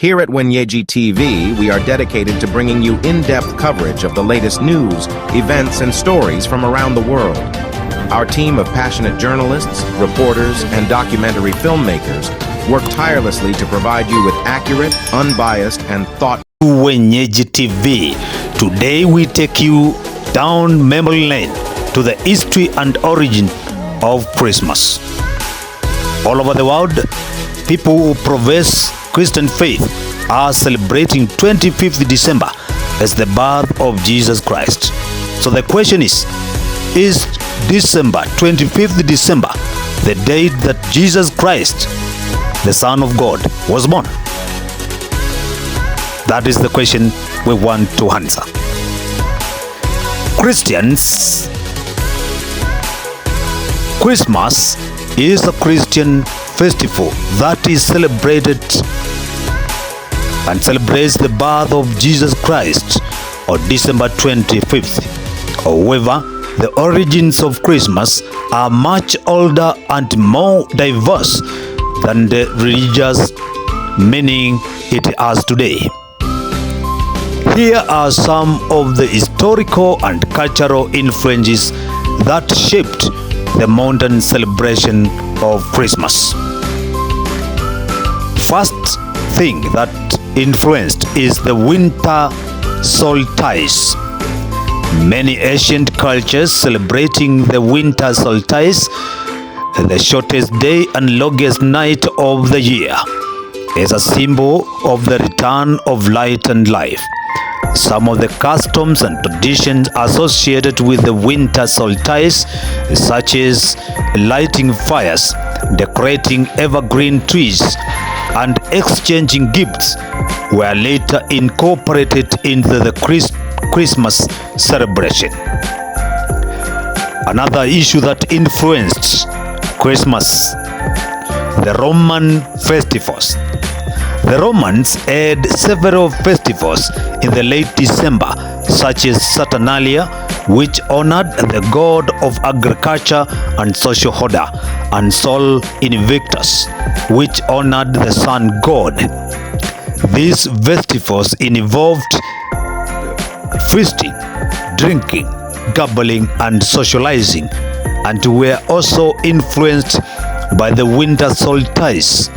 Here at Wenyeji TV, we are dedicated to bringing you in-depth coverage of the latest news, events, and stories from around the world. Our team of passionate journalists, reporters, and documentary filmmakers work tirelessly to provide you with accurate, unbiased, and thoughtful. Wenyeji TV. Today we take you down memory lane to the history and origin of Christmas. All over the world, people who profess Christian faith are celebrating 25th December as the birth of Jesus Christ. So the question is December 25th December the date that Jesus Christ, the Son of God, was born? That is the question we want to answer. Christians, Christmas is a Christian festival that is celebrated and celebrates the birth of Jesus Christ on December 25th. However, the origins of Christmas are much older and more diverse than the religious meaning it has today. Here are some of the historical and cultural influences that shaped the modern celebration of Christmas. First thing that influenced is the winter solstice. Many ancient cultures celebrating the winter solstice, the shortest day and longest night of the year, is a symbol of the return of light and life. Some of the customs and traditions associated with the winter solstice, such as lighting fires, decorating evergreen trees, and exchanging gifts, were later incorporated into the Christmas celebration. Another issue that influenced Christmas, the Roman festivals. The Romans had several festivals in the late December, such as Saturnalia, which honored the god of agriculture and social order, and Sol Invictus, which honored the sun god. These festivals involved feasting, drinking, gambling, and socializing, and were also influenced by the winter solstice.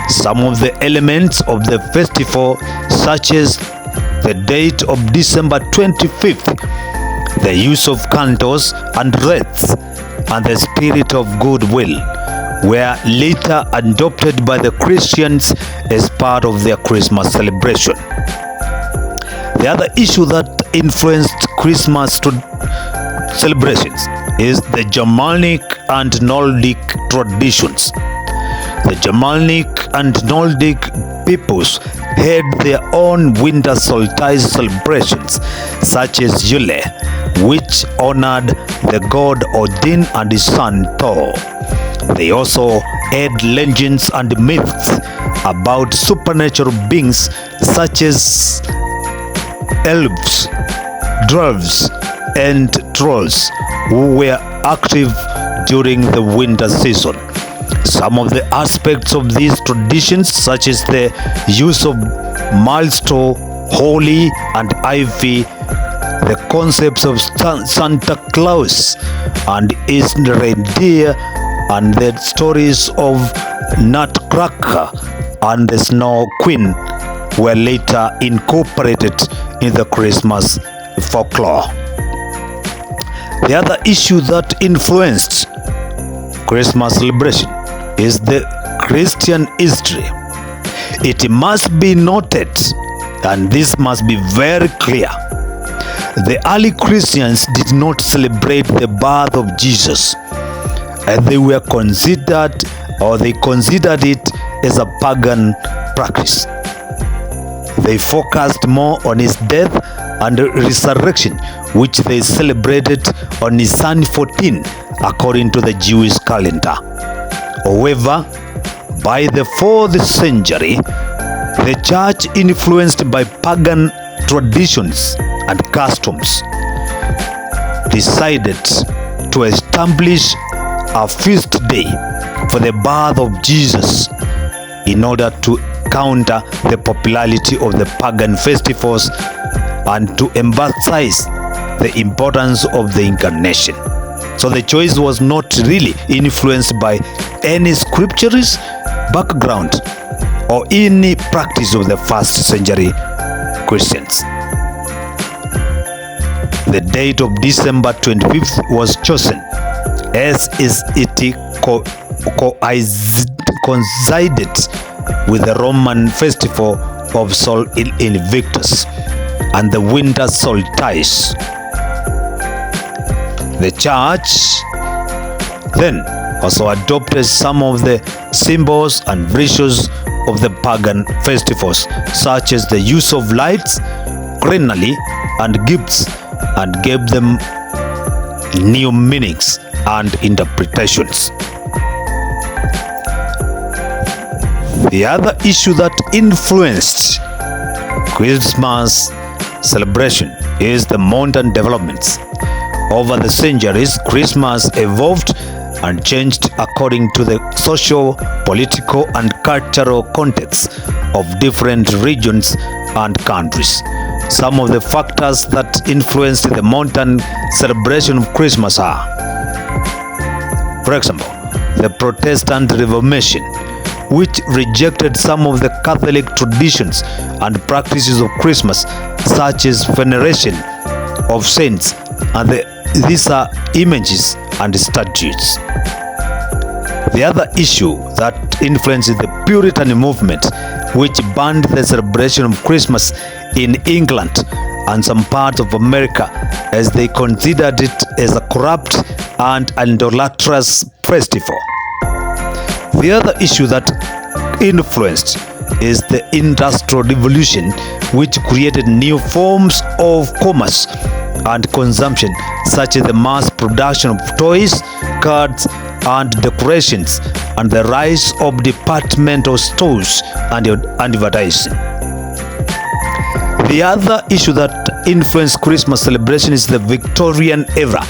Some of the elements of the festival, such as the date of December 25th, the use of candles and wreaths, and the spirit of goodwill, were later adopted by the Christians as part of their Christmas celebration. The other issue that influenced Christmas celebrations is the Germanic and Nordic traditions. The Germanic and Nordic peoples had their own winter solstice celebrations, such as Yule, which honored the god Odin and his son Thor. They also had legends and myths about supernatural beings such as elves, dwarves, and trolls who were active during the winter season. Some of the aspects of these traditions, such as the use of milestone, holly, and ivy, the concepts of Santa Claus and his reindeer, and the stories of Nutcracker and the Snow Queen, were later incorporated in the Christmas folklore. The other issue that influenced Christmas celebration is the Christian history. It must be noted, and this must be very clear, the early Christians did not celebrate the birth of Jesus, and they considered it as a pagan practice. They focused more on his death and resurrection, which they celebrated on Nisan 14 according to the Jewish calendar. However, by the 4th century, the church, influenced by pagan traditions and customs, decided to establish a feast day for the birth of Jesus in order to counter the popularity of the pagan festivals and to emphasize the importance of the incarnation. So the choice was not really influenced by any scriptures background or any practice of the first century Christians. The date of December 25th was chosen as it coincided with the Roman festival of Sol Invictus and the winter solstice. The church then also adopted some of the symbols and rituals of the pagan festivals, such as the use of lights, greenery, and gifts, and gave them new meanings and interpretations. The other issue that influenced Christmas celebration is the modern developments. Over the centuries, Christmas evolved and changed according to the social, political, and cultural context of different regions and countries. Some of the factors that influenced the modern celebration of Christmas are, for example, the Protestant Reformation, which rejected some of the Catholic traditions and practices of Christmas, such as veneration of saints, and these are images and statues. The other issue that influenced the Puritan movement, which banned the celebration of Christmas in England and some parts of America, as they considered it as a corrupt and idolatrous festival. The other issue that influenced is the Industrial Revolution, which created new forms of commerce and consumption, such as the mass production of toys, cards, and decorations, and the rise of departmental stores and advertising. The other issue that influenced Christmas celebration is the Victorian era,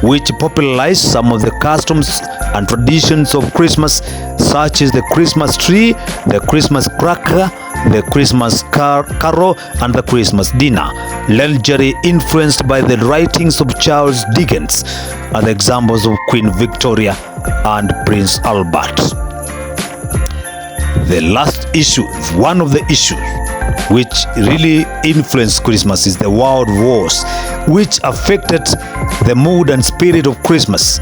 which popularized some of the customs and traditions of Christmas, such as the Christmas tree, the Christmas cracker, the Christmas carol, and the Christmas dinner, largely influenced by the writings of Charles Dickens and the examples of Queen Victoria and Prince Albert. The last issue, one of the issues which really influenced Christmas, is the world wars, which affected the mood and spirit of Christmas,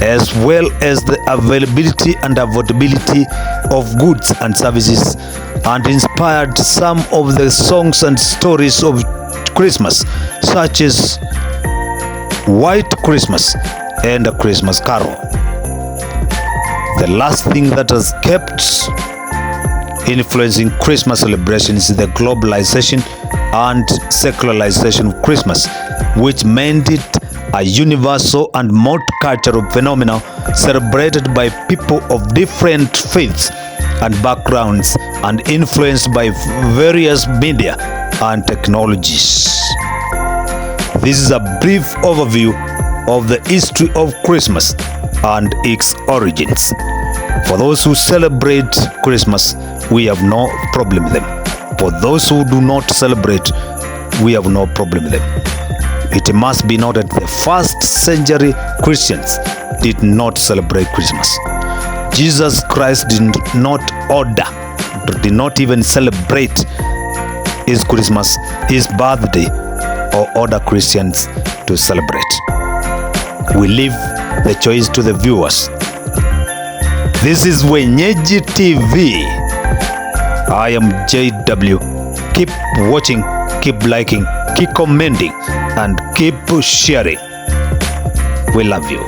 as well as the availability and affordability of goods and services, and inspired some of the songs and stories of Christmas, such as White Christmas and A Christmas Carol. The last thing that has kept influencing Christmas celebrations is the globalization and secularization of Christmas, which made it a universal and multicultural phenomenon celebrated by people of different faiths and backgrounds and influenced by various media and technologies. This is a brief overview of the history of Christmas and its origins. For those who celebrate Christmas, we have no problem with them. For those who do not celebrate, we have no problem with them. It must be noted the first century Christians did not celebrate Christmas. Jesus Christ did not even celebrate his Christmas, his birthday, or order Christians to celebrate. We leave the choice to the viewers. This is Wenyeji TV. I am JW. Keep watching, keep liking, keep commenting, and keep sharing. We love you.